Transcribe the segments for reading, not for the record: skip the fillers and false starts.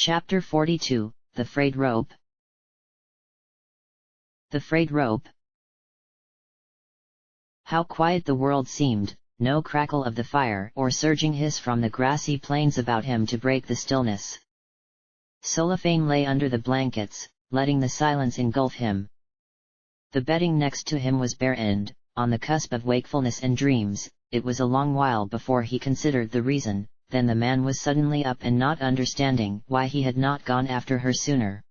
Chapter 42, The Frayed Rope. The Frayed Rope. How quiet the world seemed, no crackle of the fire or surging hiss from the grassy plains about him to break the stillness. Cellophane lay under the blankets, letting the silence engulf him. The bedding next to him was bare and, on the cusp of wakefulness and dreams. It was a long while before he considered the reason. Then the man was suddenly up and not understanding why he had not gone after her sooner.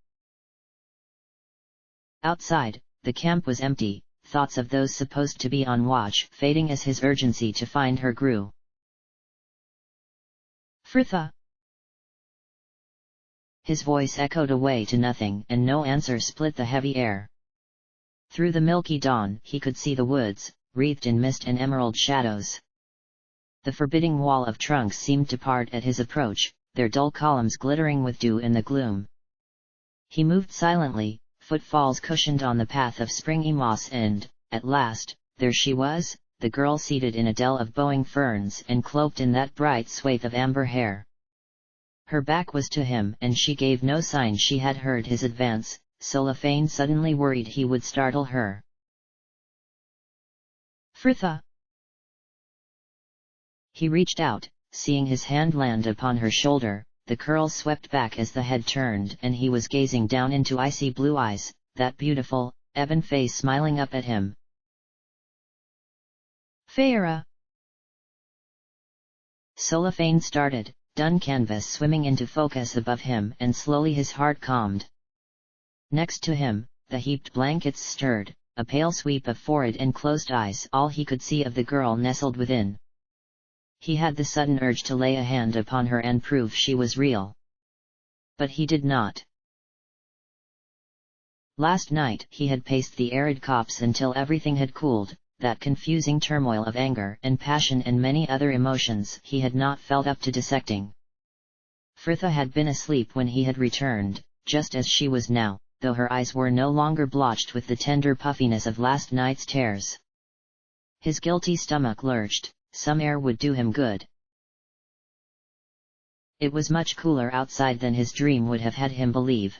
Outside, the camp was empty, thoughts of those supposed to be on watch fading as his urgency to find her grew. Fritha! His voice echoed away to nothing and no answer split the heavy air. Through the milky dawn he could see the woods, wreathed in mist and emerald shadows. The forbidding wall of trunks seemed to part at his approach, their dull columns glittering with dew in the gloom. He moved silently, footfalls cushioned on the path of springy moss and, at last, there she was, the girl seated in a dell of bowing ferns and cloaked in that bright swathe of amber hair. Her back was to him and she gave no sign she had heard his advance. Cellophane suddenly worried he would startle her. Fritha! He reached out, seeing his hand land upon her shoulder, the curls swept back as the head turned and he was gazing down into icy blue eyes, that beautiful, ebon face smiling up at him. Feyre! Cellophane started, dun canvas swimming into focus above him and slowly his heart calmed. Next to him, the heaped blankets stirred, a pale sweep of forehead and closed eyes all he could see of the girl nestled within. He had the sudden urge to lay a hand upon her and prove she was real. But he did not. Last night he had paced the arid copse until everything had cooled, that confusing turmoil of anger and passion and many other emotions he had not felt up to dissecting. Fritha had been asleep when he had returned, just as she was now, though her eyes were no longer blotched with the tender puffiness of last night's tears. His guilty stomach lurched. Some air would do him good. It was much cooler outside than his dream would have had him believe.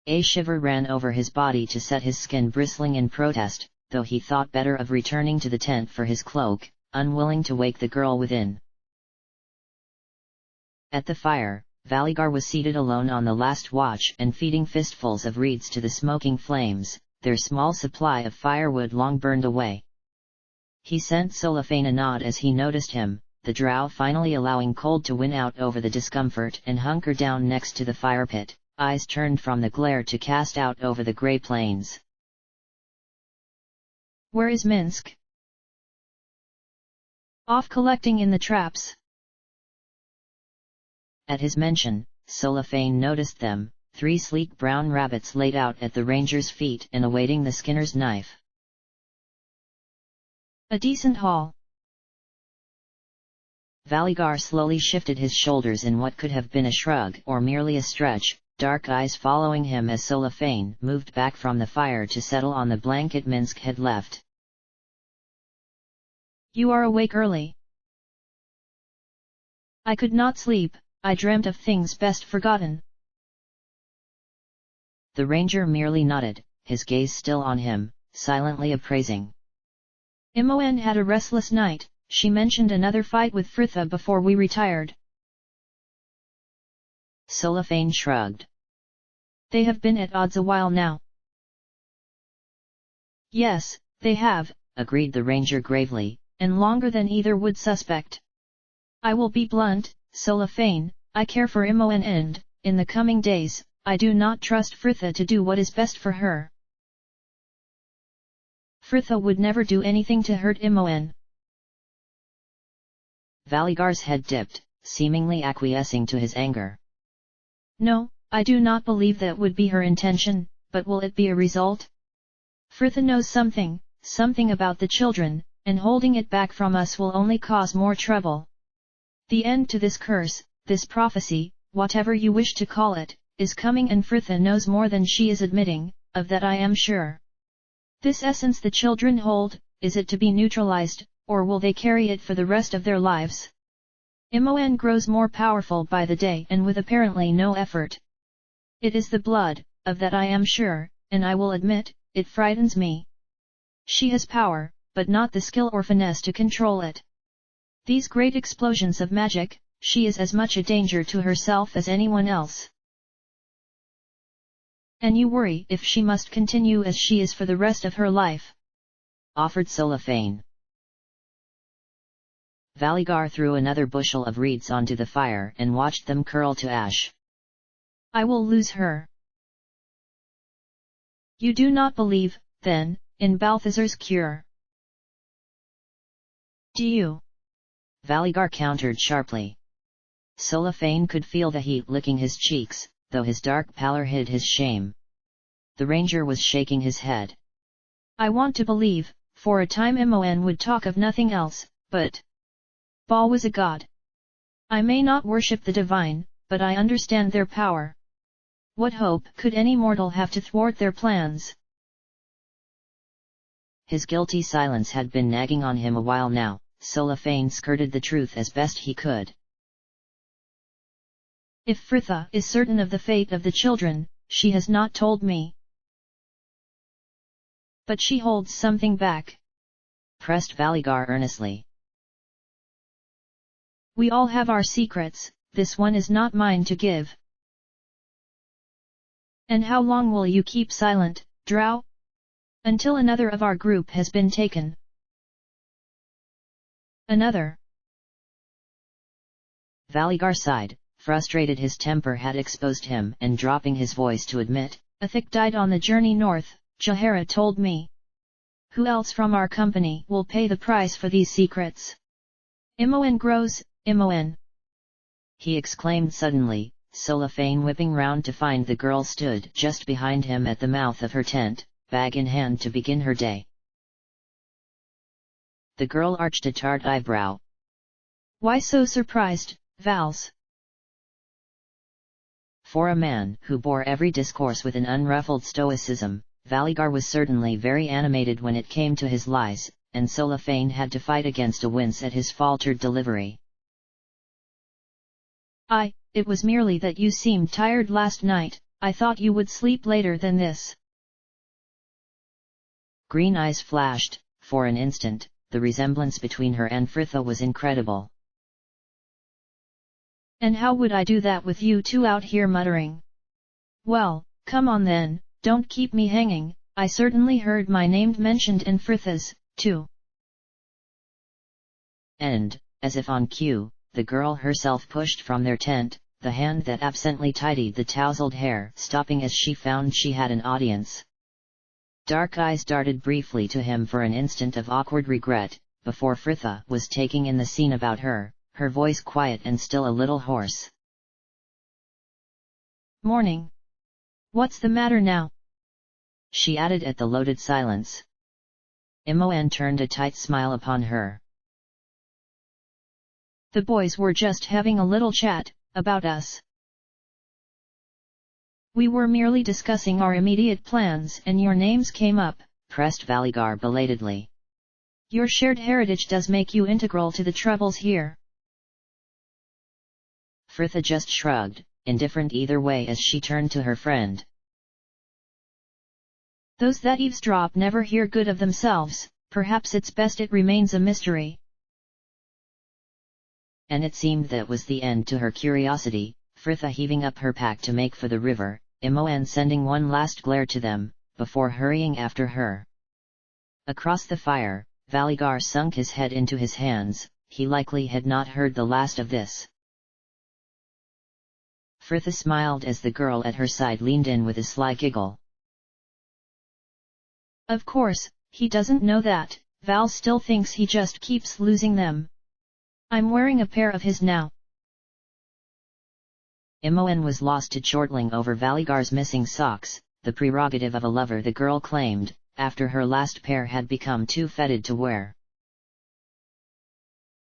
A shiver ran over his body to set his skin bristling in protest, though he thought better of returning to the tent for his cloak, unwilling to wake the girl within. At the fire, Baldur was seated alone on the last watch and feeding fistfuls of reeds to the smoking flames, their small supply of firewood long burned away. He sent Cellophane a nod as he noticed him, the drow finally allowing cold to win out over the discomfort and hunker down next to the fire pit, eyes turned from the glare to cast out over the grey plains. Where is Minsk? Off collecting in the traps. At his mention, Cellophane noticed them, 3 sleek brown rabbits laid out at the ranger's feet and awaiting the skinner's knife. A decent haul. Baldur slowly shifted his shoulders in what could have been a shrug or merely a stretch, dark eyes following him as Cellophane moved back from the fire to settle on the blanket Minsk had left. You are awake early. I could not sleep, I dreamt of things best forgotten. The ranger merely nodded, his gaze still on him, silently appraising. Imoen had a restless night, she mentioned another fight with Fritha before we retired. Cellophane shrugged. They have been at odds a while now. Yes, they have, agreed the ranger gravely, and longer than either would suspect. I will be blunt, Cellophane, I care for Imoen and, in the coming days, I do not trust Fritha to do what is best for her. Fritha would never do anything to hurt Imoen. Baldur's head dipped, seemingly acquiescing to his anger. No, I do not believe that would be her intention, but will it be a result? Fritha knows something about the children, and holding it back from us will only cause more trouble. The end to this curse, this prophecy, whatever you wish to call it, is coming and Fritha knows more than she is admitting, of that I am sure. This essence the children hold, is it to be neutralized, or will they carry it for the rest of their lives? Imoen grows more powerful by the day and with apparently no effort. It is the blood, of that I am sure, and I will admit, it frightens me. She has power, but not the skill or finesse to control it. These great explosions of magic, she is as much a danger to herself as anyone else. And you worry if she must continue as she is for the rest of her life," offered Solifane. Valigar threw another bushel of reeds onto the fire and watched them curl to ash. "I will lose her." "You do not believe, then, in Balthazar's cure?" "Do you?" Valigar countered sharply. Solifane could feel the heat licking his cheeks, though his dark pallor hid his shame. The ranger was shaking his head. "I want to believe." For a time Imoen would talk of nothing else, but Baal was a god. "I may not worship the divine, but I understand their power. What hope could any mortal have to thwart their plans?" His guilty silence had been nagging on him a while now. Solifane skirted the truth as best he could. "If Fritha is certain of the fate of the children, she has not told me." "But she holds something back," pressed Valigar earnestly. "We all have our secrets, this one is not mine to give." "And how long will you keep silent, Drow?" "Until another of our group has been taken." "Another?" Valigar sighed, frustrated his temper had exposed him, and dropping his voice to admit, "A thick died on the journey north, Jahara told me. Who else from our company will pay the price for these secrets?" "Imoen grows, Imoen!" he exclaimed suddenly, Solifane whipping round to find the girl stood just behind him at the mouth of her tent, bag in hand to begin her day. The girl arched a tart eyebrow. "Why so surprised, Vals?" For a man who bore every discourse with an unruffled stoicism, Valigar was certainly very animated when it came to his lies, and Solifane had to fight against a wince at his faltered delivery. It was merely that you seemed tired last night. I thought you would sleep later than this." Green eyes flashed. For an instant, the resemblance between her and Fritha was incredible. "And how would I do that with you two out here muttering?" "Well, come on then, don't keep me hanging. I certainly heard my name mentioned and Fritha's, too." And, as if on cue, the girl herself pushed from their tent, the hand that absently tidied the tousled hair stopping as she found she had an audience. Dark eyes darted briefly to him for an instant of awkward regret, before Fritha was taking in the scene about her, her voice quiet and still a little hoarse. "Morning. What's the matter now?" she added at the loaded silence. Imoen turned a tight smile upon her. "The boys were just having a little chat about us. We were merely discussing our immediate plans and your names came up," pressed Valigar belatedly. "Your shared heritage does make you integral to the troubles here." Fritha just shrugged, indifferent either way as she turned to her friend. "Those that eavesdrop never hear good of themselves, perhaps it's best it remains a mystery." And it seemed that was the end to her curiosity, Fritha heaving up her pack to make for the river, Imoen sending one last glare to them, before hurrying after her. Across the fire, Valigar sunk his head into his hands. He likely had not heard the last of this. Fritha smiled as the girl at her side leaned in with a sly giggle. "Of course, he doesn't know that. Val still thinks he just keeps losing them. I'm wearing a pair of his now." Imoen was lost to chortling over Valigar's missing socks, the prerogative of a lover the girl claimed, after her last pair had become too fetid to wear.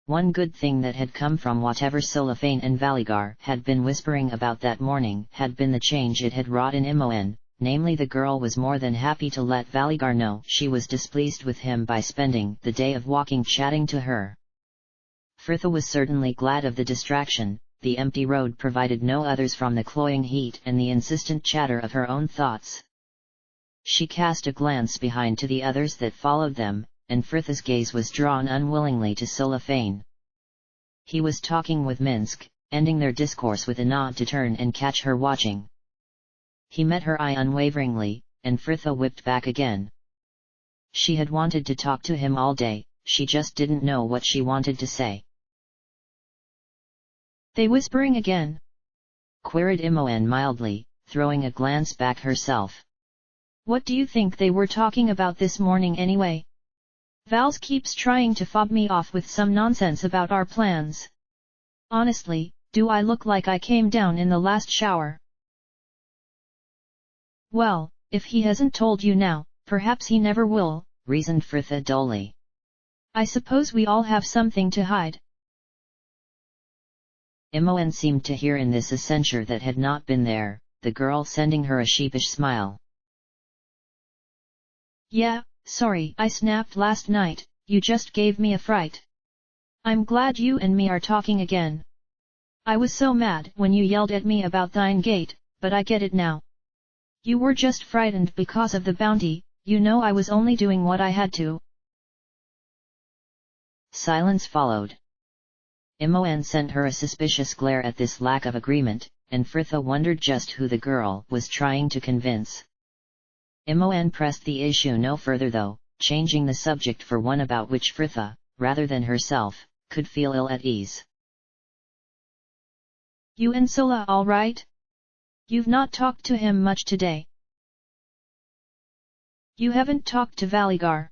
One good thing that had come from whatever Solifane and Valigar had been whispering about that morning had been the change it had wrought in Imoen, namely the girl was more than happy to let Valigar know she was displeased with him by spending the day of walking chatting to her. Frithha was certainly glad of the distraction. The empty road provided no others from the cloying heat and the insistent chatter of her own thoughts. She cast a glance behind to the others that followed them, and Frithha's gaze was drawn unwillingly to Solofane. He was talking with Minsk, ending their discourse with a nod to turn and catch her watching. He met her eye unwaveringly, and Frithha whipped back again. She had wanted to talk to him all day, she just didn't know what she wanted to say. "They whispering again?" queried Imoen mildly, throwing a glance back herself. "What do you think they were talking about this morning anyway? Vals keeps trying to fob me off with some nonsense about our plans. Honestly, do I look like I came down in the last shower?" "Well, if he hasn't told you now, perhaps he never will," reasoned Frithha dully. "I suppose we all have something to hide." Imoen seemed to hear in this a censure that had not been there, the girl sending her a sheepish smile. "Yeah, sorry I snapped last night, you just gave me a fright. I'm glad you and me are talking again. I was so mad when you yelled at me about thine gate, but I get it now. You were just frightened because of the bounty, you know I was only doing what I had to." Silence followed. Imoen sent her a suspicious glare at this lack of agreement, and Frithha wondered just who the girl was trying to convince. Imoen pressed the issue no further though, changing the subject for one about which Frithha, rather than herself, could feel ill at ease. "You and Sola all right? You've not talked to him much today." "You haven't talked to Valigar?"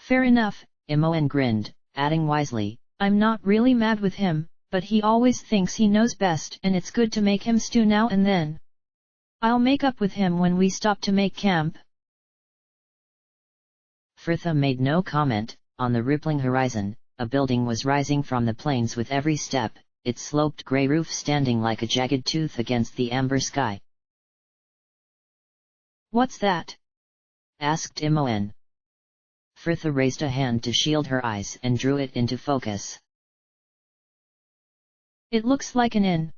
"Fair enough," Imoen grinned, adding wisely, "I'm not really mad with him, but he always thinks he knows best and it's good to make him stew now and then. I'll make up with him when we stop to make camp." Frithha made no comment. On the rippling horizon, a building was rising from the plains with every step, its sloped grey roof standing like a jagged tooth against the amber sky. "What's that?" asked Imoen. Frithha raised a hand to shield her eyes and drew it into focus. "It looks like an inn."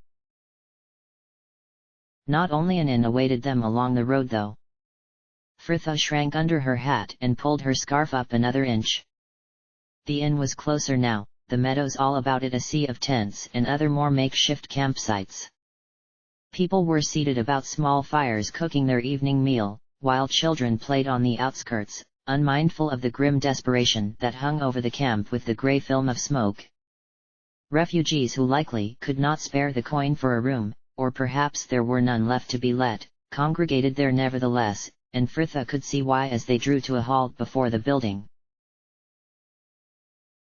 Not only an inn awaited them along the road though. Frithha shrank under her hat and pulled her scarf up another inch. The inn was closer now, the meadows all about it a sea of tents and other more makeshift campsites. People were seated about small fires cooking their evening meal, while children played on the outskirts, unmindful of the grim desperation that hung over the camp with the grey film of smoke. Refugees who likely could not spare the coin for a room, or perhaps there were none left to be let, congregated there nevertheless, and Frithha could see why as they drew to a halt before the building.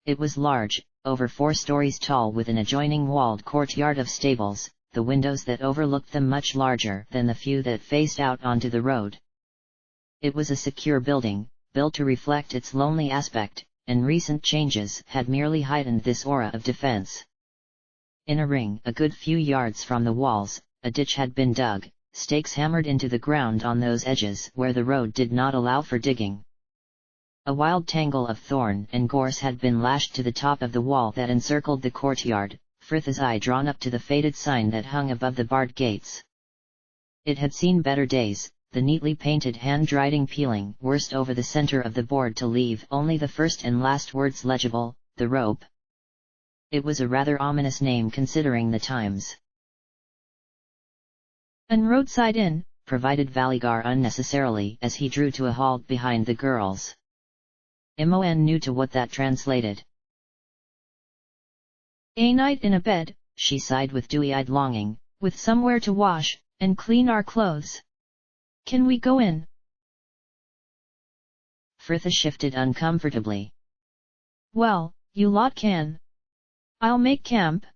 It was large, over 4 stories tall with an adjoining walled courtyard of stables, the windows that overlooked them much larger than the few that faced out onto the road. It was a secure building, built to reflect its lonely aspect, and recent changes had merely heightened this aura of defense. In a ring a good few yards from the walls, a ditch had been dug, stakes hammered into the ground on those edges where the road did not allow for digging. A wild tangle of thorn and gorse had been lashed to the top of the wall that encircled the courtyard, Frithha's eye drawn up to the faded sign that hung above the barred gates. It had seen better days, the neatly painted handwriting peeling worst over the center of the board to leave only the first and last words legible, the rope. It was a rather ominous name considering the times. "An roadside inn," provided Valigar unnecessarily as he drew to a halt behind the girls. Imoen knew to what that translated. "A night in a bed," she sighed with dewy-eyed longing, "with somewhere to wash, and clean our clothes. Can we go in?" Frithha shifted uncomfortably. "Well, you lot can. I'll make camp."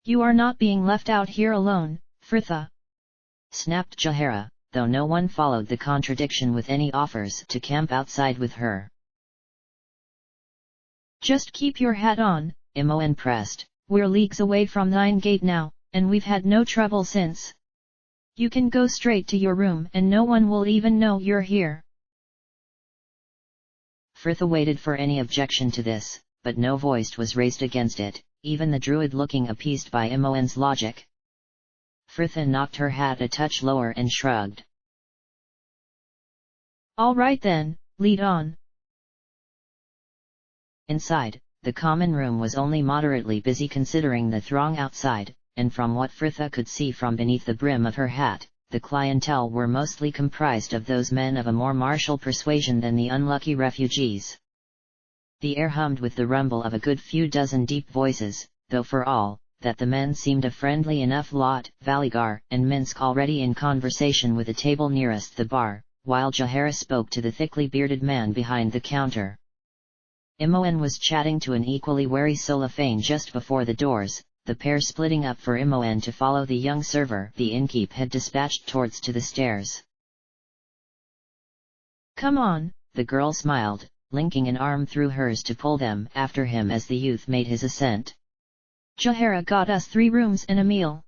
"You are not being left out here alone, Frithha," snapped Jahara, though no one followed the contradiction with any offers to camp outside with her. "Just keep your hat on," Imoen pressed. "We're leagues away from thine gate now, and we've had no trouble since. You can go straight to your room and no one will even know you're here." Frithha waited for any objection to this, but no voice was raised against it, even the druid looking appeased by Imoen's logic. Frithha knocked her hat a touch lower and shrugged. All right then, lead on. Inside, the common room was only moderately busy considering the throng outside, and from what Frithha could see from beneath the brim of her hat, the clientele were mostly comprised of those men of a more martial persuasion than the unlucky refugees. The air hummed with the rumble of a good few dozen deep voices, though for all that the men seemed a friendly enough lot. Valigar and Minsk already in conversation with the table nearest the bar, while Jahara spoke to the thickly bearded man behind the counter. Imoen was chatting to an equally wary Solafane just before the doors, the pair splitting up for Imoen to follow the young server the innkeep had dispatched towards to the stairs. Come on, the girl smiled, linking an arm through hers to pull them after him as the youth made his ascent. Jahara got us 3 rooms and a meal.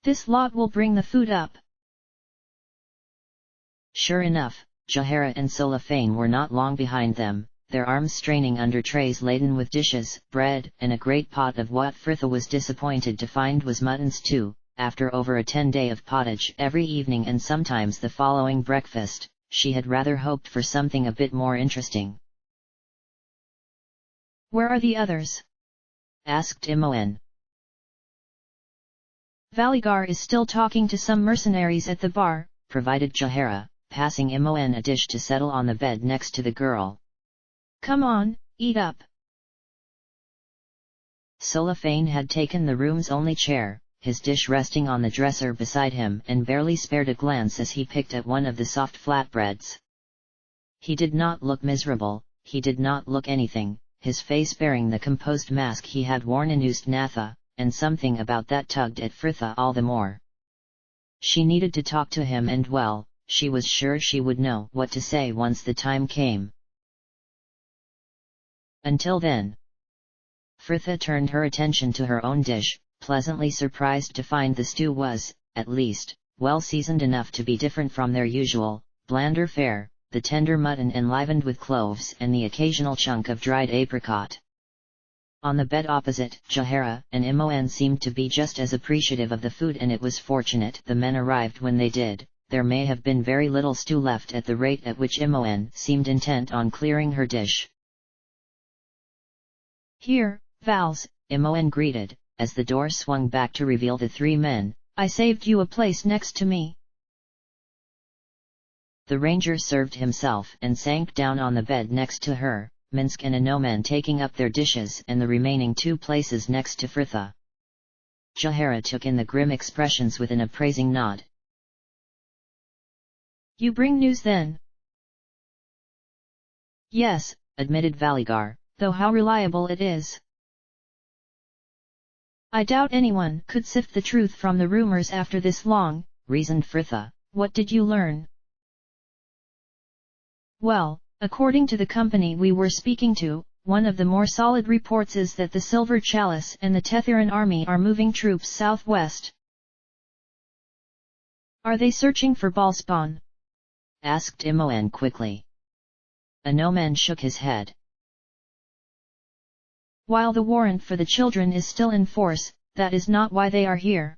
This lot will bring the food up. Sure enough, Jahara and Solafane were not long behind them, their arms straining under trays laden with dishes, bread, and a great pot of what Frithha was disappointed to find was mutton stew. After over a 10-day of pottage every evening and sometimes the following breakfast, she had rather hoped for something a bit more interesting. Where are the others? Asked Imoen. Valigar is still talking to some mercenaries at the bar, provided Jahara, passing Imoen a dish to settle on the bed next to the girl. Come on, eat up. Solafane had taken the room's only chair, his dish resting on the dresser beside him, and barely spared a glance as he picked at one of the soft flatbreads. He did not look miserable, he did not look anything, his face bearing the composed mask he had worn in Ustnatha, and something about that tugged at Frithha all the more. She needed to talk to him and well, she was sure she would know what to say once the time came. Until then, Frithha turned her attention to her own dish, pleasantly surprised to find the stew was, at least, well seasoned enough to be different from their usual, blander fare, the tender mutton enlivened with cloves and the occasional chunk of dried apricot. On the bed opposite, Jahara and Imoen seemed to be just as appreciative of the food, and it was fortunate the men arrived when they did. There may have been very little stew left at the rate at which Imoen seemed intent on clearing her dish. Here, Vals, Imoen greeted, as the door swung back to reveal the 3 men. I saved you a place next to me. The ranger served himself and sank down on the bed next to her, Minsk and Imoen taking up their dishes and the remaining 2 places next to Frithha. Jahara took in the grim expressions with an appraising nod. You bring news then? Yes, admitted Valigar, though how reliable it is. I doubt anyone could sift the truth from the rumors after this long, reasoned Frithha. What did you learn? Well, according to the company we were speaking to, one of the more solid reports is that the Silver Chalice and the Tethiran army are moving troops southwest. Are they searching for Balspawn? Asked Imoen quickly. Inomen shook his head. While the warrant for the children is still in force, that is not why they are here.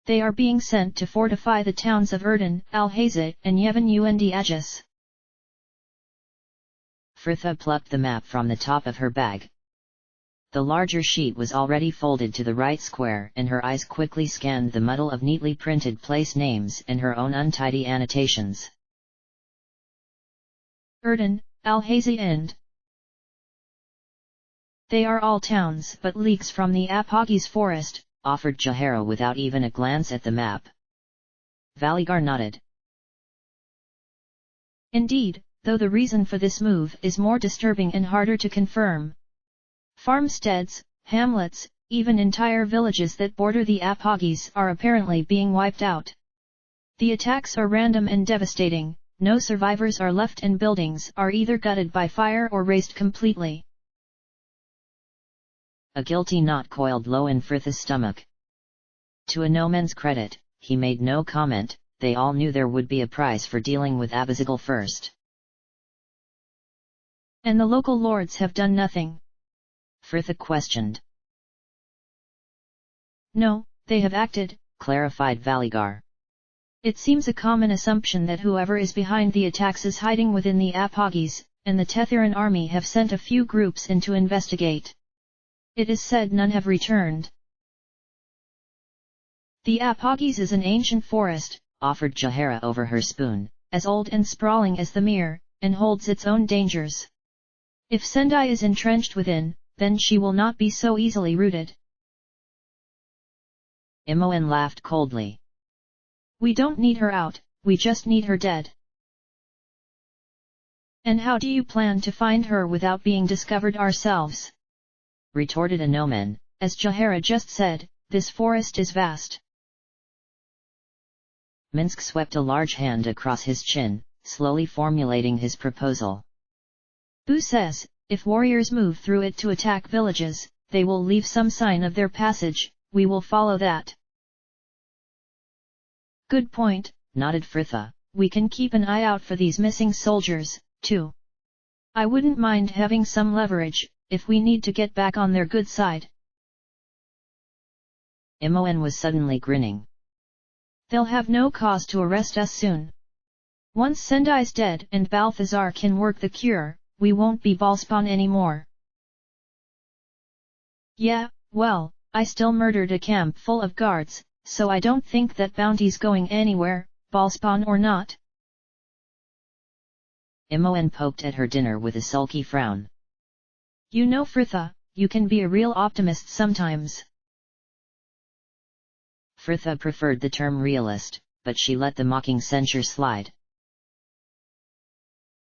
They are being sent to fortify the towns of Erden, Alhazit and Yevon und Agis. Frithha plucked the map from the top of her bag. The larger sheet was already folded to the right square, and her eyes quickly scanned the muddle of neatly printed place names and her own untidy annotations. Erden, Alhazit and they are all towns but leagues from the Apogis forest, offered Jahara without even a glance at the map. Valigar nodded. Indeed, though the reason for this move is more disturbing and harder to confirm. Farmsteads, hamlets, even entire villages that border the Apogis are apparently being wiped out. The attacks are random and devastating, no survivors are left and buildings are either gutted by fire or razed completely. A guilty knot coiled low in Frith's stomach. To Inomen's credit, he made no comment, they all knew there would be a price for dealing with Abizigal first. And the local lords have done nothing? Frithha questioned. No, they have acted, clarified Valigar. It seems a common assumption that whoever is behind the attacks is hiding within the Apogis, and the Tethiran army have sent a few groups in to investigate. It is said none have returned. The Apogis is an ancient forest, offered Jahara over her spoon, as old and sprawling as the mere, and holds its own dangers. If Sendai is entrenched within, then she will not be so easily routed. Imoen laughed coldly. We don't need her out, we just need her dead. And how do you plan to find her without being discovered ourselves? retorted Anomen. As Jahara just said, this forest is vast. Minsk swept a large hand across his chin, slowly formulating his proposal. Bu says, if warriors move through it to attack villages, they will leave some sign of their passage, we will follow that. Good point, nodded Frithha. We can keep an eye out for these missing soldiers, too. I wouldn't mind having some leverage, if we need to get back on their good side. Imoen was suddenly grinning. They'll have no cause to arrest us soon. Once Sendai's dead and Balthazar can work the cure, we won't be ballspawn anymore. Yeah, well, I still murdered a camp full of guards, so I don't think that bounty's going anywhere, ballspawn or not. Imoen poked at her dinner with a sulky frown. You know Frithha, you can be a real optimist sometimes. Frithha preferred the term realist, but she let the mocking censure slide.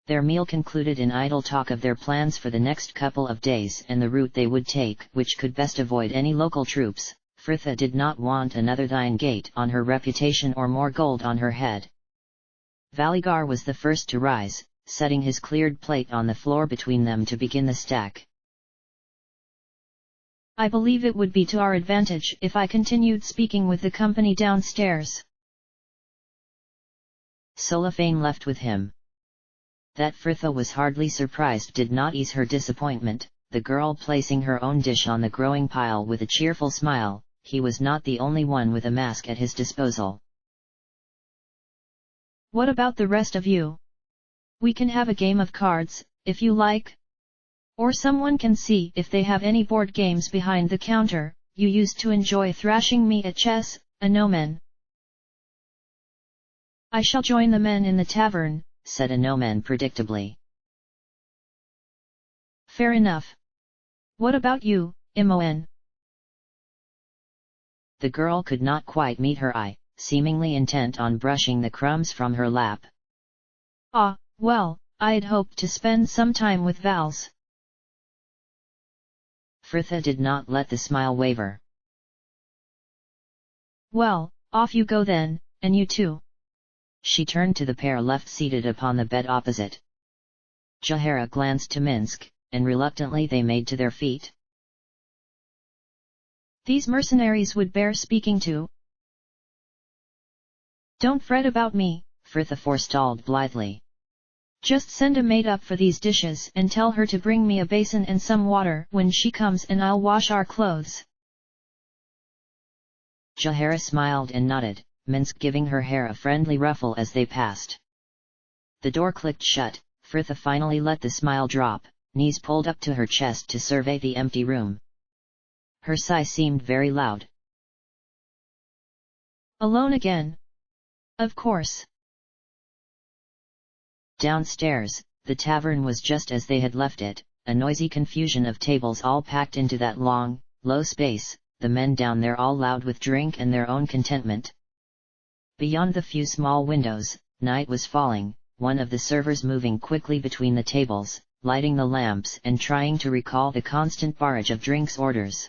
Their meal concluded in idle talk of their plans for the next couple of days and the route they would take, which could best avoid any local troops. Frithha did not want another Thine Gate on her reputation or more gold on her head. Valigar was the first to rise, setting his cleared plate on the floor between them to begin the stack. I believe it would be to our advantage if I continued speaking with the company downstairs. Solifane left with him. That Frithha was hardly surprised did not ease her disappointment, the girl placing her own dish on the growing pile with a cheerful smile. He was not the only one with a mask at his disposal. What about the rest of you? We can have a game of cards, if you like. Or someone can see if they have any board games behind the counter. You used to enjoy thrashing me at chess, Anomen. I shall join the men in the tavern, said Anomen predictably. Fair enough. What about you, Imoen? The girl could not quite meet her eye, seemingly intent on brushing the crumbs from her lap. Ah, well, I'd hoped to spend some time with Vals. Frithha did not let the smile waver. Well, off you go then, and you too. She turned to the pair left seated upon the bed opposite. Jahara glanced to Minsk, and reluctantly they made to their feet. These mercenaries would bear speaking to. Don't fret about me, Frithha forestalled blithely. Just send a maid up for these dishes and tell her to bring me a basin and some water when she comes and I'll wash our clothes. Jahara smiled and nodded, Minsk giving her hair a friendly ruffle as they passed. The door clicked shut, Frithha finally let the smile drop, knees pulled up to her chest to survey the empty room. Her sigh seemed very loud. Alone again? Of course. Downstairs, the tavern was just as they had left it, a noisy confusion of tables all packed into that long, low space, the men down there all loud with drink and their own contentment. Beyond the few small windows, night was falling, one of the servers moving quickly between the tables, lighting the lamps and trying to recall the constant barrage of drinks orders.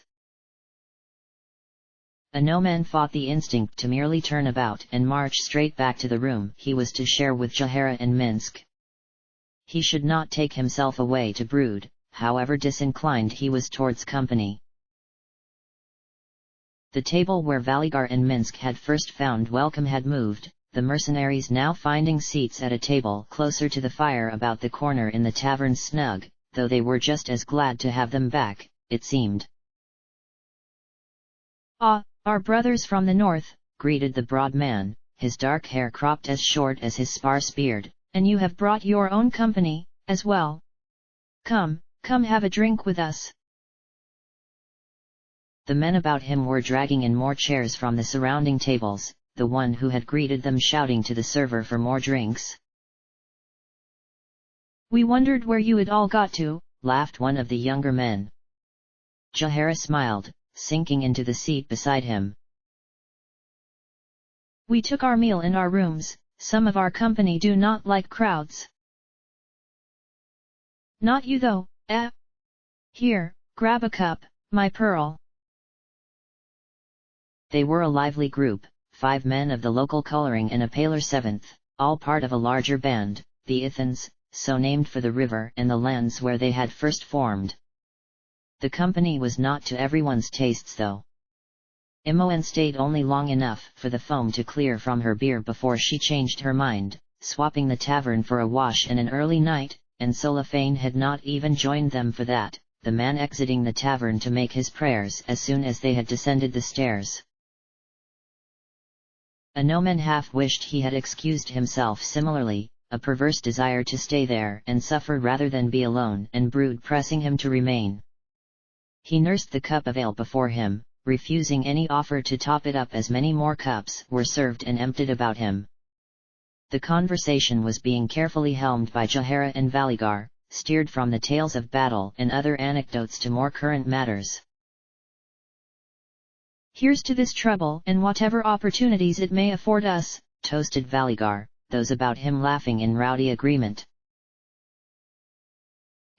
Anomen fought the instinct to merely turn about and march straight back to the room he was to share with Jahara and Minsk. He should not take himself away to brood, however disinclined he was towards company. The table where Valigar and Minsk had first found welcome had moved, the mercenaries now finding seats at a table closer to the fire about the corner in the tavern snug, though they were just as glad to have them back, it seemed. "Ah, our brothers from the north," greeted the broad man, his dark hair cropped as short as his sparse beard. "And you have brought your own company, as well. Come, come have a drink with us." The men about him were dragging in more chairs from the surrounding tables, the one who had greeted them shouting to the server for more drinks. "We wondered where you had all got to," laughed one of the younger men. Jahara smiled, sinking into the seat beside him. "We took our meal in our rooms. Some of our company do not like crowds." "Not you though, eh? Here, grab a cup, my pearl." They were a lively group, 5 men of the local coloring and a paler 7th, all part of a larger band, the Ithans, so named for the river and the lands where they had first formed. The company was not to everyone's tastes though. Imoen stayed only long enough for the foam to clear from her beer before she changed her mind, swapping the tavern for a wash and an early night, and Solafane had not even joined them for that, the man exiting the tavern to make his prayers as soon as they had descended the stairs. Anomen half wished he had excused himself similarly, a perverse desire to stay there and suffer rather than be alone and brood pressing him to remain. He nursed the cup of ale before him, refusing any offer to top it up as many more cups were served and emptied about him. The conversation was being carefully helmed by Jahara and Valigar, steered from the tales of battle and other anecdotes to more current matters. "Here's to this trouble and whatever opportunities it may afford us," toasted Valigar, those about him laughing in rowdy agreement.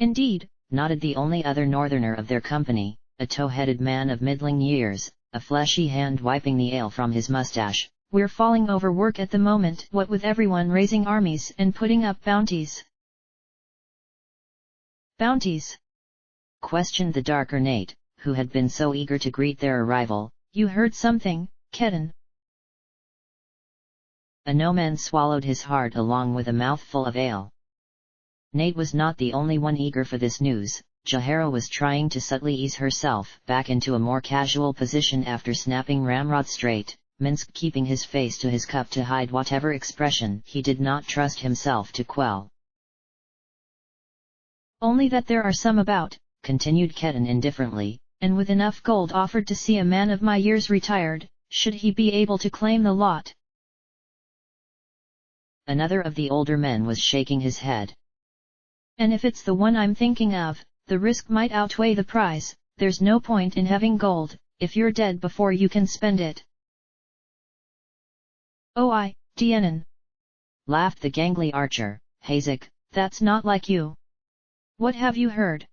"Indeed," nodded the only other northerner of their company, a tow-headed man of middling years, a fleshy hand wiping the ale from his mustache. "We're falling over work at the moment, what with everyone raising armies and putting up bounties." "Bounties?" questioned the darker Nate, who had been so eager to greet their arrival. "You heard something, Kedon?" Anoman swallowed his heart along with a mouthful of ale. Nate was not the only one eager for this news. Jahara was trying to subtly ease herself back into a more casual position after snapping Ramrod straight, Minsk keeping his face to his cup to hide whatever expression he did not trust himself to quell. "Only that there are some about," continued Kedon indifferently, "and with enough gold offered to see a man of my years retired, should he be able to claim the lot." Another of the older men was shaking his head. "And if it's the one I'm thinking of, the risk might outweigh the prize. There's no point in having gold, if you're dead before you can spend it." "Oh Dienan," laughed the gangly archer, Hazek, "that's not like you. What have you heard?"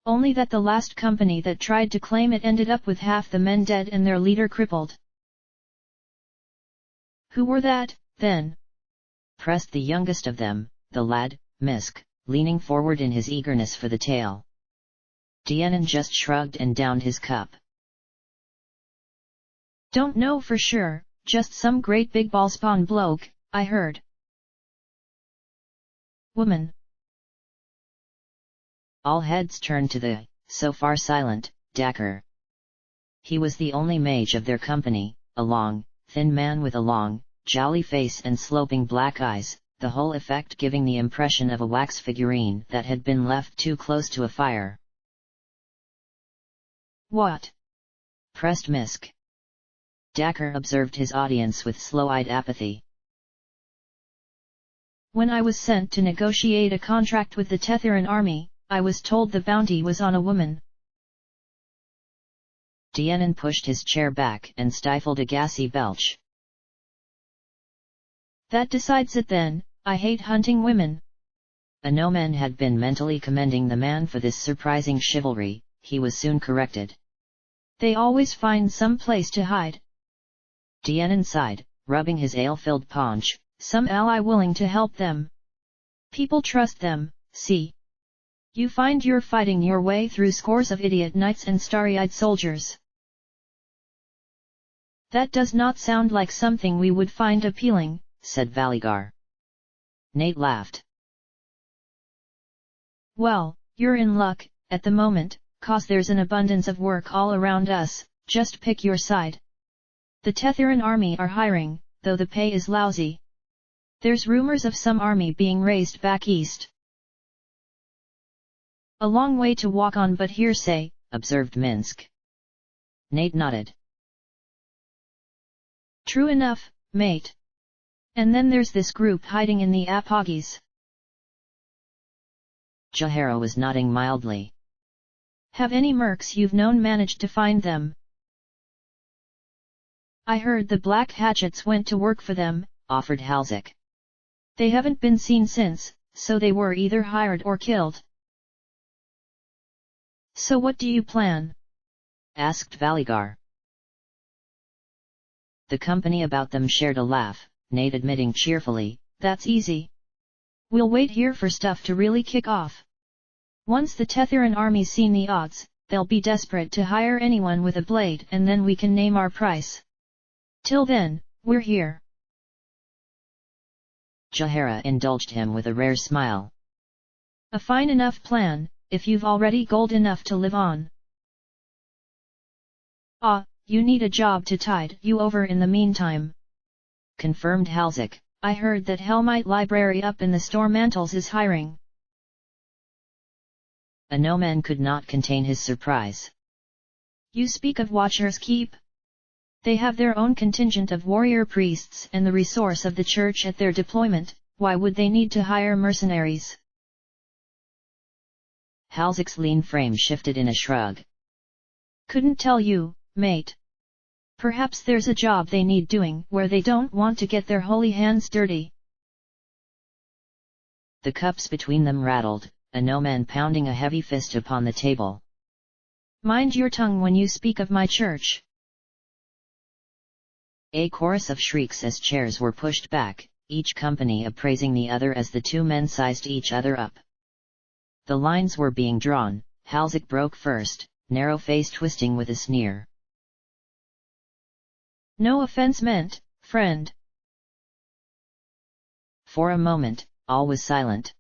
"Only that the last company that tried to claim it ended up with half the men dead and their leader crippled." "Who were that, then?" pressed the youngest of them, the lad, Misk, leaning forward in his eagerness for the tale. Dienan just shrugged and downed his cup. "Don't know for sure, just some great big ballspawn bloke, I heard." "Woman?" All heads turned to the, so far silent, Dakar. He was the only mage of their company, a long, thin man with a long, jolly face and sloping black eyes, the whole effect giving the impression of a wax figurine that had been left too close to a fire. "What?" pressed Misk. Dakar observed his audience with slow-eyed apathy. "When I was sent to negotiate a contract with the Tetheran army, I was told the bounty was on a woman." Dienan pushed his chair back and stifled a gassy belch. "That decides it then, I hate hunting women." Anoman had been mentally commending the man for this surprising chivalry. He was soon corrected. "They always find some place to hide." Dienan sighed, rubbing his ale-filled paunch. "Some ally willing to help them. People trust them, see. You find you're fighting your way through scores of idiot knights and starry-eyed soldiers." That does not sound like something we would find appealing, said Valigar. Nate laughed. Well, you're in luck, at the moment, 'cause there's an abundance of work all around us, just pick your side. The Tetheran army are hiring, though the pay is lousy. There's rumors of some army being raised back east. A long way to walk on but hearsay, observed Minsk. Nate nodded. True enough, mate. And then there's this group hiding in the Apogis. Jahara was nodding mildly. Have any mercs you've known managed to find them? I heard the Black Hatchets went to work for them, offered Halzik. They haven't been seen since, so they were either hired or killed. So what do you plan? Asked Valigar. The company about them shared a laugh, Nate admitting cheerfully, That's easy. We'll wait here for stuff to really kick off. Once the Tetheran army's seen the odds, they'll be desperate to hire anyone with a blade and then we can name our price. Till then, we're here. Jahara indulged him with a rare smile. A fine enough plan, if you've already gold enough to live on. You need a job to tide you over in the meantime. Confirmed Halzik. I heard that Hellmite Library up in the Stormantles is hiring. A no-man could not contain his surprise. You speak of Watcher's Keep? They have their own contingent of warrior priests and the resource of the church at their deployment, why would they need to hire mercenaries? Halzik's lean frame shifted in a shrug. Couldn't tell you, mate. Perhaps there's a job they need doing where they don't want to get their holy hands dirty. The cups between them rattled, a no-man pounding a heavy fist upon the table. Mind your tongue when you speak of my church. A chorus of shrieks as chairs were pushed back, each company appraising the other as the two men sized each other up. The lines were being drawn. Halzik broke first, narrow face twisting with a sneer. No offense meant, friend. For a moment, all was silent.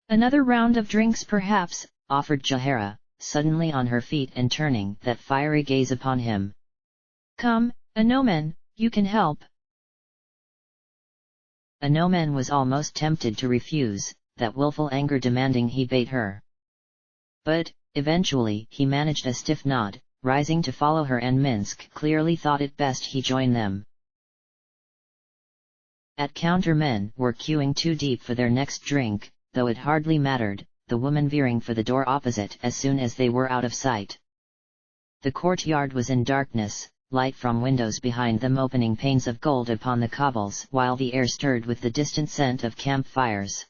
Another round of drinks perhaps, offered Jahara, suddenly on her feet and turning that fiery gaze upon him. Come, a no-man, you can help. A no-man was almost tempted to refuse, that willful anger demanding he bait her. But, eventually he managed a stiff nod, rising to follow her, and Minsk clearly thought it best he join them. At counter men were queuing too deep for their next drink, though it hardly mattered, the woman veering for the door opposite as soon as they were out of sight. The courtyard was in darkness, light from windows behind them opening panes of gold upon the cobbles while the air stirred with the distant scent of campfires.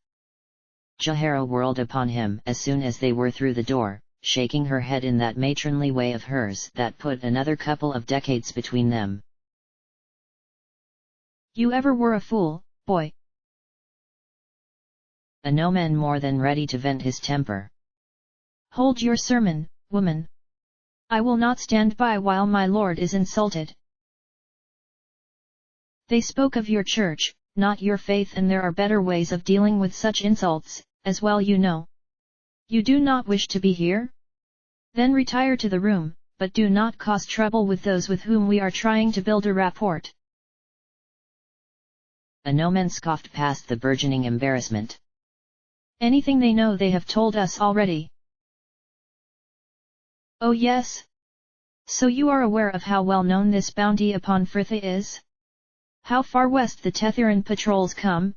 Jahara whirled upon him as soon as they were through the door, shaking her head in that matronly way of hers that put another couple of decades between them. You ever were a fool, boy. A no-man more than ready to vent his temper. Hold your sermon, woman. I will not stand by while my lord is insulted. They spoke of your church, not your faith, and there are better ways of dealing with such insults, as well you know. You do not wish to be here? Then retire to the room, but do not cause trouble with those with whom we are trying to build a rapport. A no-man scoffed past the burgeoning embarrassment. Anything they know they have told us already. Oh yes? So you are aware of how well known this bounty upon Firtha is? How far west the Tetheran patrols come?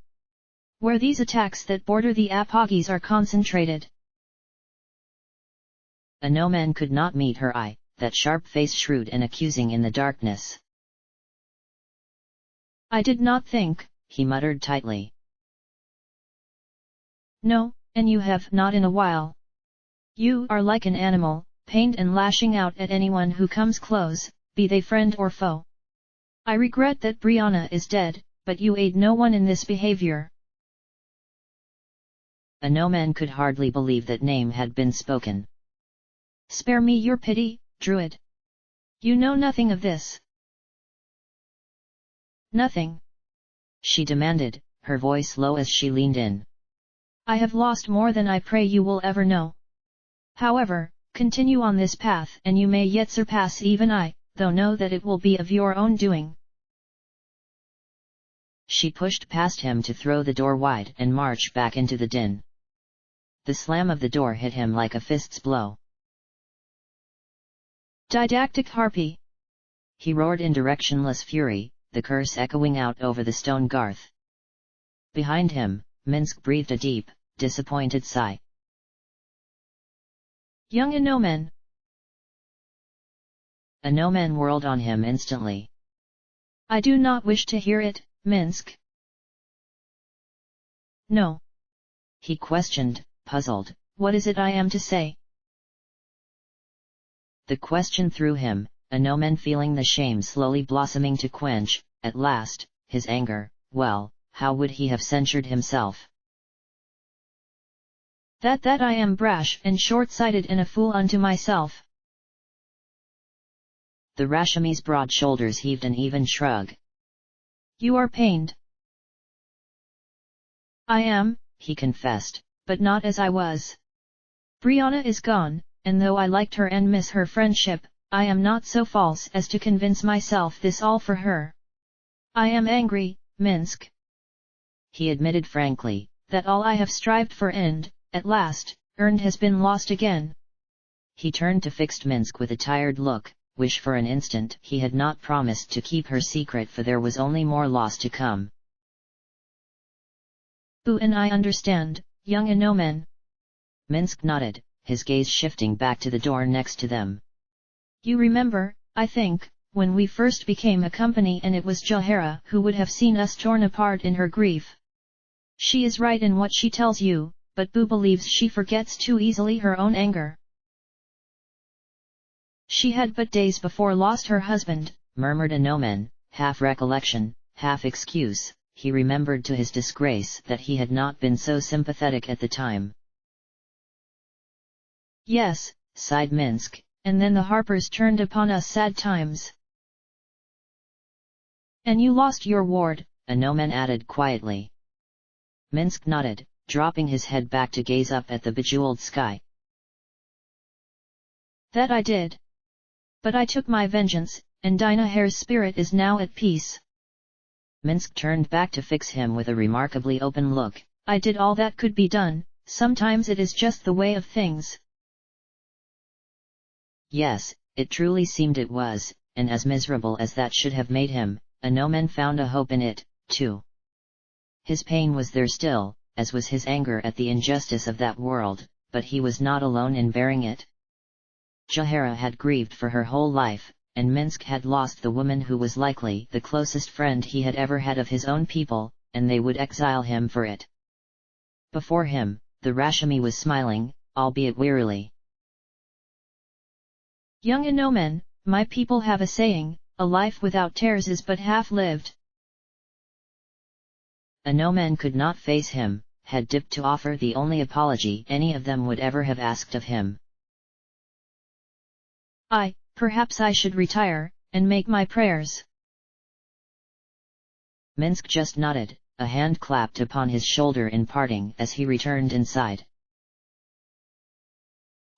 Where these attacks that border the Apogis are concentrated? A no-man could not meet her eye, that sharp face shrewd and accusing in the darkness. I did not think, he muttered tightly. No, and you have not in a while. You are like an animal, pained and lashing out at anyone who comes close, be they friend or foe. I regret that Brianna is dead, but you aid no one in this behavior. A no-man could hardly believe that name had been spoken. Spare me your pity, Druid. You know nothing of this. Nothing? She demanded, her voice low as she leaned in. I have lost more than I pray you will ever know. However, continue on this path and you may yet surpass even I, though know that it will be of your own doing. She pushed past him to throw the door wide and march back into the din. The slam of the door hit him like a fist's blow. Didactic harpy! He roared in directionless fury, the curse echoing out over the stone garth. Behind him, Minsk breathed a deep, disappointed sigh. Young Anomen! Anomen whirled on him instantly. I do not wish to hear it, Minsk. No. He questioned, puzzled. What is it I am to say? The question threw him, Anomen feeling the shame slowly blossoming to quench, at last, his anger. Well, how would he have censured himself? That I am brash and short-sighted and a fool unto myself. The Rashami's broad shoulders heaved an even shrug. You are pained. I am, he confessed, but not as I was. Brianna is gone, and though I liked her and miss her friendship, I am not so false as to convince myself this all for her. I am angry, Minsk. He admitted frankly, that all I have strived for and, at last, earned has been lost again. He turned to fixed Minsk with a tired look, wish for an instant he had not promised to keep her secret for there was only more loss to come. And I understand, young Anomen. Minsk nodded, his gaze shifting back to the door next to them. You remember, I think, when we first became a company and it was Jahara who would have seen us torn apart in her grief. She is right in what she tells you, but Boo believes she forgets too easily her own anger. She had but days before lost her husband, murmured Anomen, half recollection, half excuse. He remembered to his disgrace that he had not been so sympathetic at the time. Yes, sighed Minsk, and then the Harpers turned upon us sad times. And you lost your ward, Anomen added quietly. Minsk nodded, dropping his head back to gaze up at the bejeweled sky. That I did. But I took my vengeance, and Dinahar's spirit is now at peace. Minsk turned back to fix him with a remarkably open look. I did all that could be done, sometimes it is just the way of things. Yes, it truly seemed it was, and as miserable as that should have made him, Anomen found a hope in it, too. His pain was there still, as was his anger at the injustice of that world, but he was not alone in bearing it. Jahara had grieved for her whole life, and Minsk had lost the woman who was likely the closest friend he had ever had of his own people, and they would exile him for it. Before him, the Rashami was smiling, albeit wearily. Young Anomen, my people have a saying, a life without tears is but half lived. Anomen could not face him, had dipped to offer the only apology any of them would ever have asked of him. Perhaps I should retire, and make my prayers. Minsk just nodded, a hand clapped upon his shoulder in parting as he returned inside.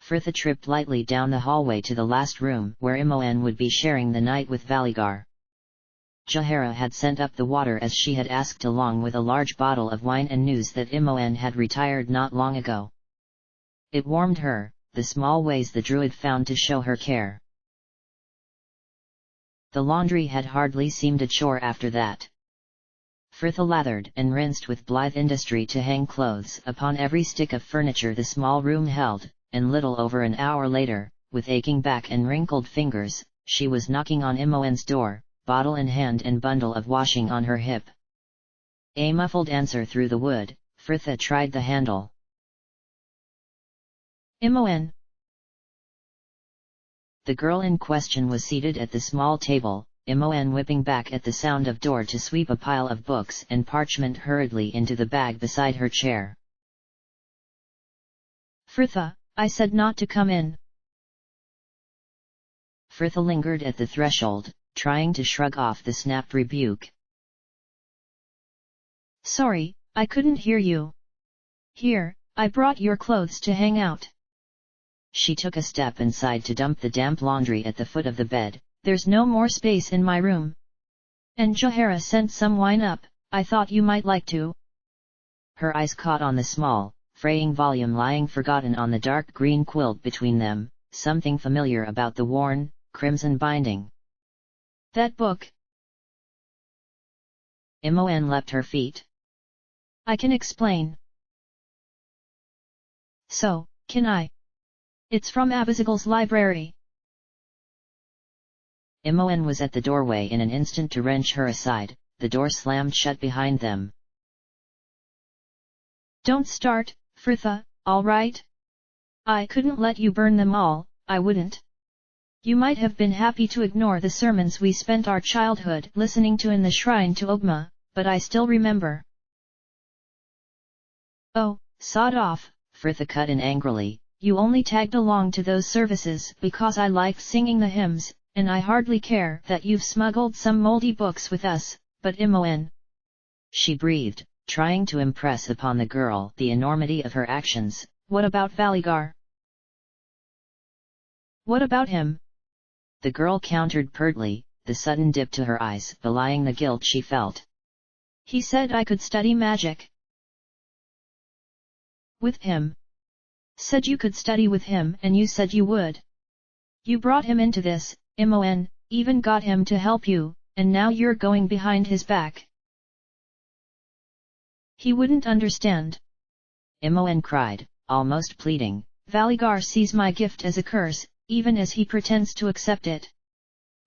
Fritha tripped lightly down the hallway to the last room where Imoen would be sharing the night with Valigar. Jahara had sent up the water as she had asked along with a large bottle of wine and news that Imoen had retired not long ago. It warmed her, the small ways the druid found to show her care. The laundry had hardly seemed a chore after that. Fritha lathered and rinsed with blithe industry to hang clothes upon every stick of furniture the small room held, and little over an hour later, with aching back and wrinkled fingers, she was knocking on Imoen's door, bottle in hand and bundle of washing on her hip. A muffled answer through the wood. Fritha tried the handle. Imoen. The girl in question was seated at the small table, Imoen whipping back at the sound of door to sweep a pile of books and parchment hurriedly into the bag beside her chair. Fritha, I said not to come in. Frithla lingered at the threshold, trying to shrug off the snapped rebuke. Sorry, I couldn't hear you. Here, I brought your clothes to hang out. She took a step inside to dump the damp laundry at the foot of the bed. There's no more space in my room. And Jahara sent some wine up, I thought you might like to. Her eyes caught on the small, fraying volume lying forgotten on the dark green quilt between them, something familiar about the worn, crimson binding. That book. Imoen leapt her feet. I can explain. So, can I? It's from Abizigal's library. Imoen was at the doorway in an instant to wrench her aside. The door slammed shut behind them. Don't start, Frithla, all right? I couldn't let you burn them all, I wouldn't. You might have been happy to ignore the sermons we spent our childhood listening to in the shrine to Ogma, but I still remember. Oh, sod off, Frithla cut in angrily. You only tagged along to those services because I liked singing the hymns, and I hardly care that you've smuggled some moldy books with us, but Imoen. She breathed, trying to impress upon the girl the enormity of her actions. What about Valigar? What about him? The girl countered pertly, the sudden dip to her eyes belying the guilt she felt. He said I could study magic. With him. Said you could study with him and you said you would. You brought him into this, Imoen, even got him to help you, and now you're going behind his back. He wouldn't understand. Imoen cried, almost pleading. Valigar sees my gift as a curse, even as he pretends to accept it.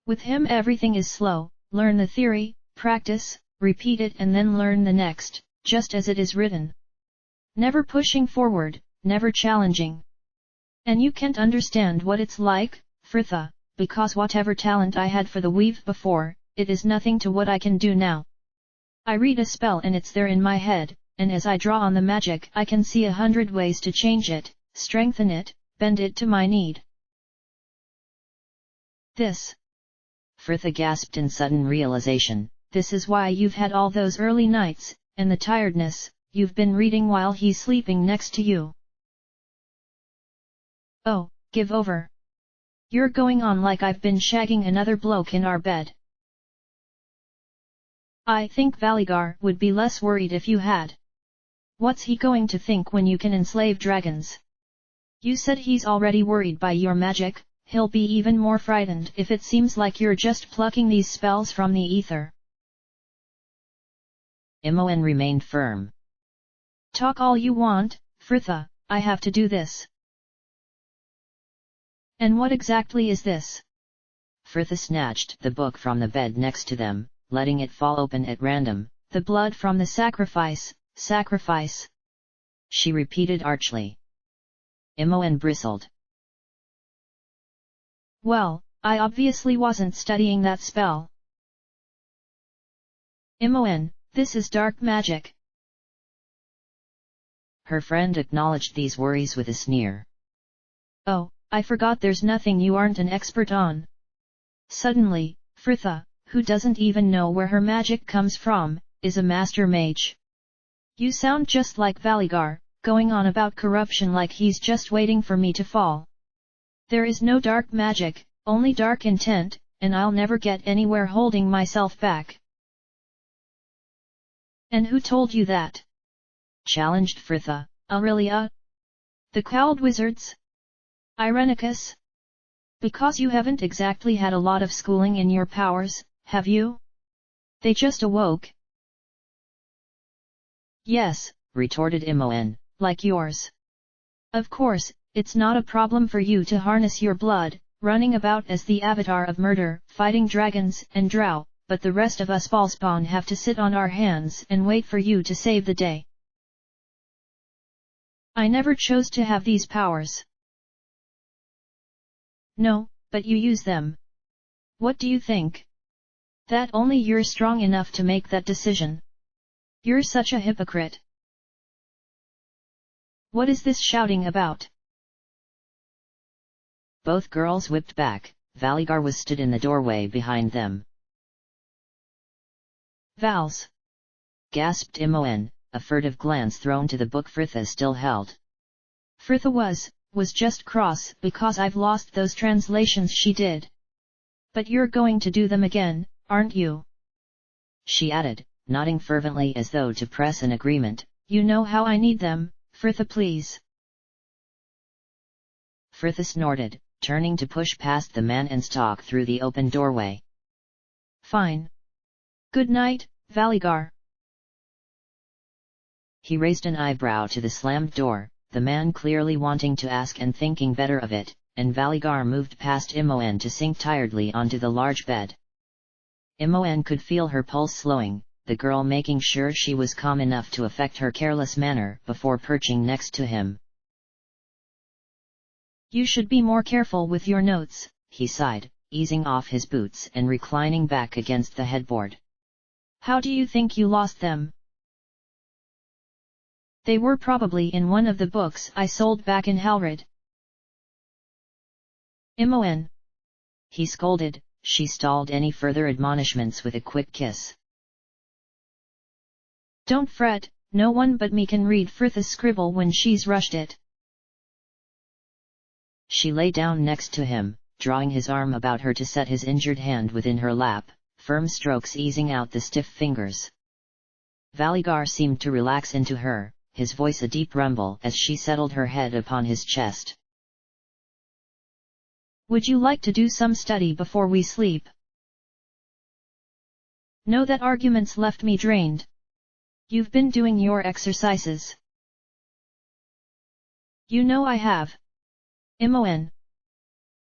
With him everything is slow, learn the theory, practice, repeat it and then learn the next, just as it is written. Never pushing forward, never challenging. And you can't understand what it's like, Frithla, because whatever talent I had for the weave before, it is nothing to what I can do now. I read a spell and it's there in my head, and as I draw on the magic I can see 100 ways to change it, strengthen it, bend it to my need. This. Frithla gasped in sudden realization. This is why you've had all those early nights, and the tiredness, you've been reading while he's sleeping next to you. Oh, give over. You're going on like I've been shagging another bloke in our bed. I think Valigar would be less worried if you had. What's he going to think when you can enslave dragons? You said he's already worried by your magic, he'll be even more frightened if it seems like you're just plucking these spells from the ether. Imoen remained firm. Talk all you want, Frithla, I have to do this. And what exactly is this? Frithla snatched the book from the bed next to them, letting it fall open at random. The blood from the sacrifice, sacrifice. She repeated archly. Imoen bristled. Well, I obviously wasn't studying that spell. Imoen, this is dark magic. Her friend acknowledged these worries with a sneer. Oh, I forgot there's nothing you aren't an expert on. Suddenly, Frithla, who doesn't even know where her magic comes from, is a master mage. You sound just like Valigar, going on about corruption like he's just waiting for me to fall. There is no dark magic, only dark intent, and I'll never get anywhere holding myself back. And who told you that? Challenged Frithla. Aurelia? The cowled wizards? Irenicus? Because you haven't exactly had a lot of schooling in your powers, have you? They just awoke. Yes, retorted Imoen, like yours. Of course, it's not a problem for you to harness your blood, running about as the avatar of murder, fighting dragons and drow, but the rest of us ballspawn have to sit on our hands and wait for you to save the day. I never chose to have these powers. No, but you use them. What do you think? That only you're strong enough to make that decision. You're such a hypocrite. What is this shouting about? Both girls whipped back, Valigar was stood in the doorway behind them. Vals! Gasped Imoen, a furtive glance thrown to the book Fritha still held. Fritha was just cross because I've lost those translations she did. But you're going to do them again, aren't you? She added, nodding fervently as though to press an agreement. You know how I need them, Fritha, please. Fritha snorted, turning to push past the man and stalk through the open doorway. Fine. Good night, Valigar. He raised an eyebrow to the slammed door, the man clearly wanting to ask and thinking better of it, and Valigar moved past Imoen to sink tiredly onto the large bed. Imoen could feel her pulse slowing, the girl making sure she was calm enough to affect her careless manner before perching next to him. You should be more careful with your notes, he sighed, easing off his boots and reclining back against the headboard. How do you think you lost them? They were probably in one of the books I sold back in Halrid. Imoen! He scolded. She stalled any further admonishments with a quick kiss. Don't fret, no one but me can read Fritha's scribble when she's rushed it. She lay down next to him, drawing his arm about her to set his injured hand within her lap, firm strokes easing out the stiff fingers. Valigar seemed to relax into her, his voice a deep rumble as she settled her head upon his chest. Would you like to do some study before we sleep? No, that argument's left me drained. You've been doing your exercises. You know I have. Imoen.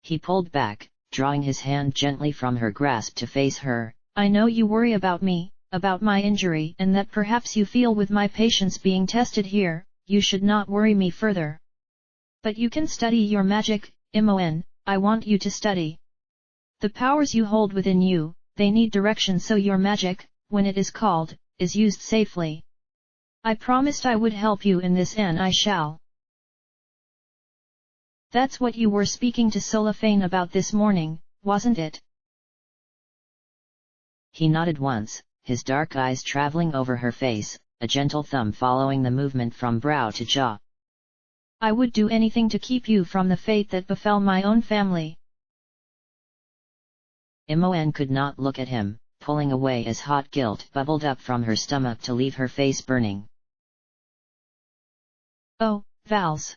He pulled back, drawing his hand gently from her grasp to face her. I know you worry about me, about my injury, and that perhaps you feel with my patience being tested here, you should not worry me further. But you can study your magic, Imoen. I want you to study. The powers you hold within you, they need direction so your magic, when it is called, is used safely. I promised I would help you in this and I shall. That's what you were speaking to Solafane about this morning, wasn't it? He nodded once, his dark eyes traveling over her face, a gentle thumb following the movement from brow to jaw. I would do anything to keep you from the fate that befell my own family. Imoen could not look at him, pulling away as hot guilt bubbled up from her stomach to leave her face burning. Oh, Vals.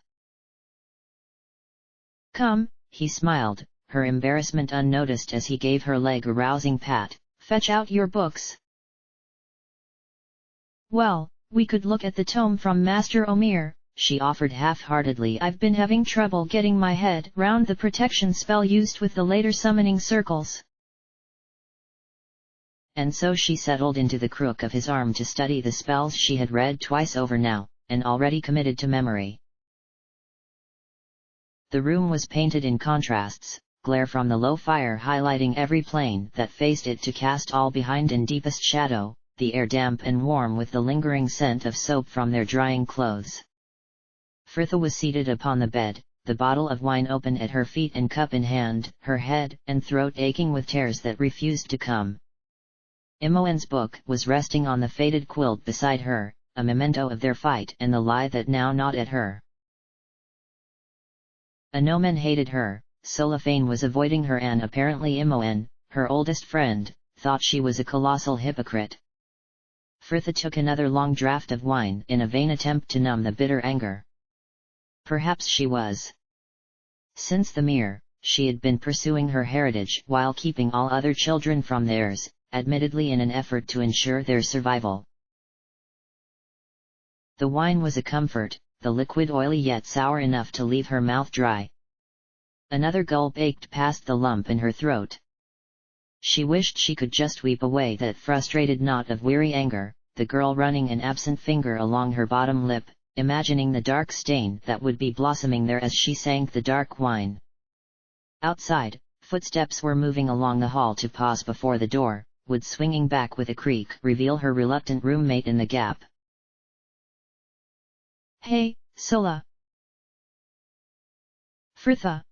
Come, he smiled, her embarrassment unnoticed as he gave her leg a rousing pat. Fetch out your books. Well, we could look at the tome from Master Omir, she offered half-heartedly. I've been having trouble getting my head round the protection spell used with the later summoning circles. And so she settled into the crook of his arm to study the spells she had read twice over now, and already committed to memory. The room was painted in contrasts, glare from the low fire highlighting every plane that faced it to cast all behind in deepest shadow, the air damp and warm with the lingering scent of soap from their drying clothes. Fritha was seated upon the bed, the bottle of wine open at her feet and cup in hand, her head and throat aching with tears that refused to come. Imoen's book was resting on the faded quilt beside her, a memento of their fight and the lie that now gnawed at her. Anomen hated her, Solafane was avoiding her, and apparently Imoen, her oldest friend, thought she was a colossal hypocrite. Fritha took another long draught of wine in a vain attempt to numb the bitter anger. Perhaps she was. Since the mere, she had been pursuing her heritage while keeping all other children from theirs, admittedly in an effort to ensure their survival. The wine was a comfort, the liquid oily yet sour enough to leave her mouth dry. Another gulp ached past the lump in her throat. She wished she could just weep away that frustrated knot of weary anger, the girl running an absent finger along her bottom lip, imagining the dark stain that would be blossoming there as she sank the dark wine. Outside, footsteps were moving along the hall to pause before the door, wood swinging back with a creak reveal her reluctant roommate in the gap. Hey, Sola! Fritha!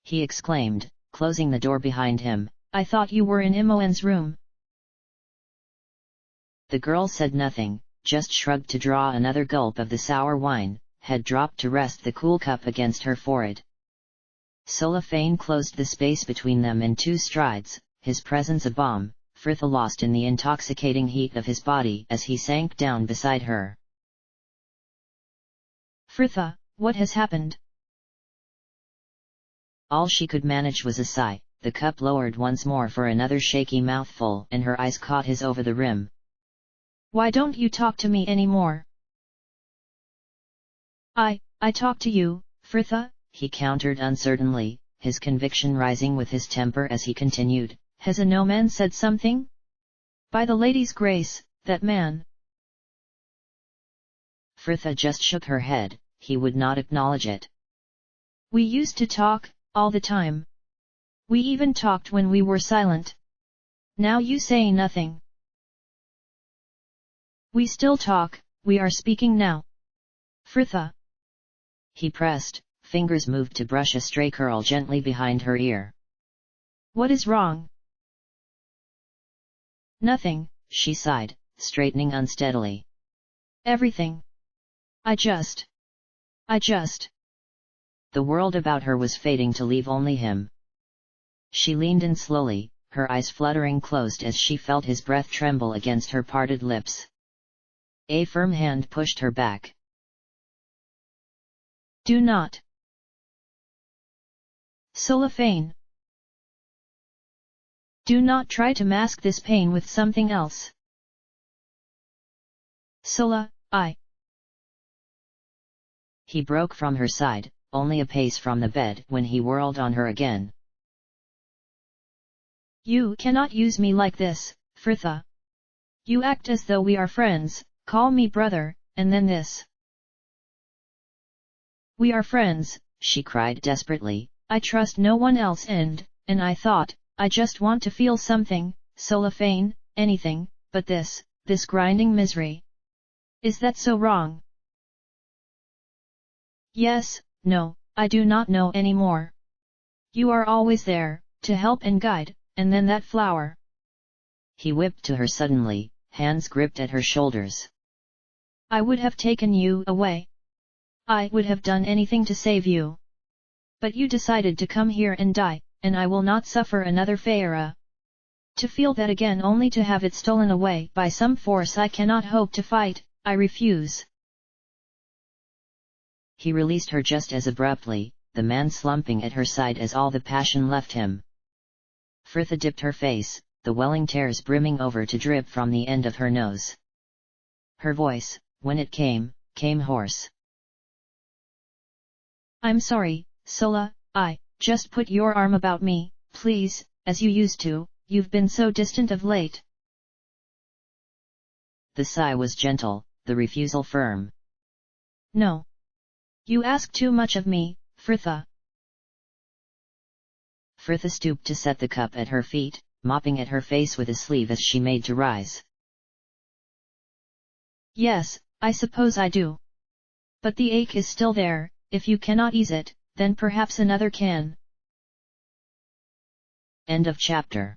He exclaimed, closing the door behind him. I thought you were in Imoen's room. The girl said nothing, just shrugged to draw another gulp of the sour wine, head dropped to rest the cool cup against her forehead. Solafane closed the space between them in 2 strides, his presence a balm, Frithla lost in the intoxicating heat of his body as he sank down beside her. Frithla, what has happened? All she could manage was a sigh. The cup lowered once more for another shaky mouthful and her eyes caught his over the rim. Why don't you talk to me anymore? I talk to you, Frithla, he countered uncertainly, his conviction rising with his temper as he continued. Has a no man said something? By the lady's grace, that man. Frithla just shook her head, he would not acknowledge it. We used to talk, all the time. We even talked when we were silent. Now you say nothing. We still talk, we are speaking now. Frithla. He pressed, fingers moved to brush a stray curl gently behind her ear. What is wrong? Nothing, she sighed, straightening unsteadily. Everything. I just. The world about her was fading to leave only him. She leaned in slowly, her eyes fluttering closed as she felt his breath tremble against her parted lips. A firm hand pushed her back. Do not. Solafane. Do not try to mask this pain with something else. Sola, He broke from her side, only a pace from the bed when he whirled on her again. You cannot use me like this, Frithla. You act as though we are friends, call me brother, and then this. We are friends, she cried desperately. I trust no one else and I thought, I just want to feel something, Solafane, anything, but this grinding misery. Is that so wrong? Yes, no, I do not know anymore. You are always there, to help and guide, and then that flower. He whipped to her suddenly, hands gripped at her shoulders. I would have taken you away. I would have done anything to save you. But you decided to come here and die, and I will not suffer another Feyre. To feel that again only to have it stolen away by some force I cannot hope to fight, I refuse. He released her just as abruptly, the man slumping at her side as all the passion left him. Frithla dipped her face, the welling tears brimming over to drip from the end of her nose. Her voice, when it came hoarse. I'm sorry, Sola, just put your arm about me, please, as you used to, you've been so distant of late. The sigh was gentle, the refusal firm. No. You ask too much of me, Frithla. Frithla stooped to set the cup at her feet, mopping at her face with a sleeve as she made to rise. Yes, I suppose I do. But the ache is still there, if you cannot ease it, then perhaps another can. End of chapter.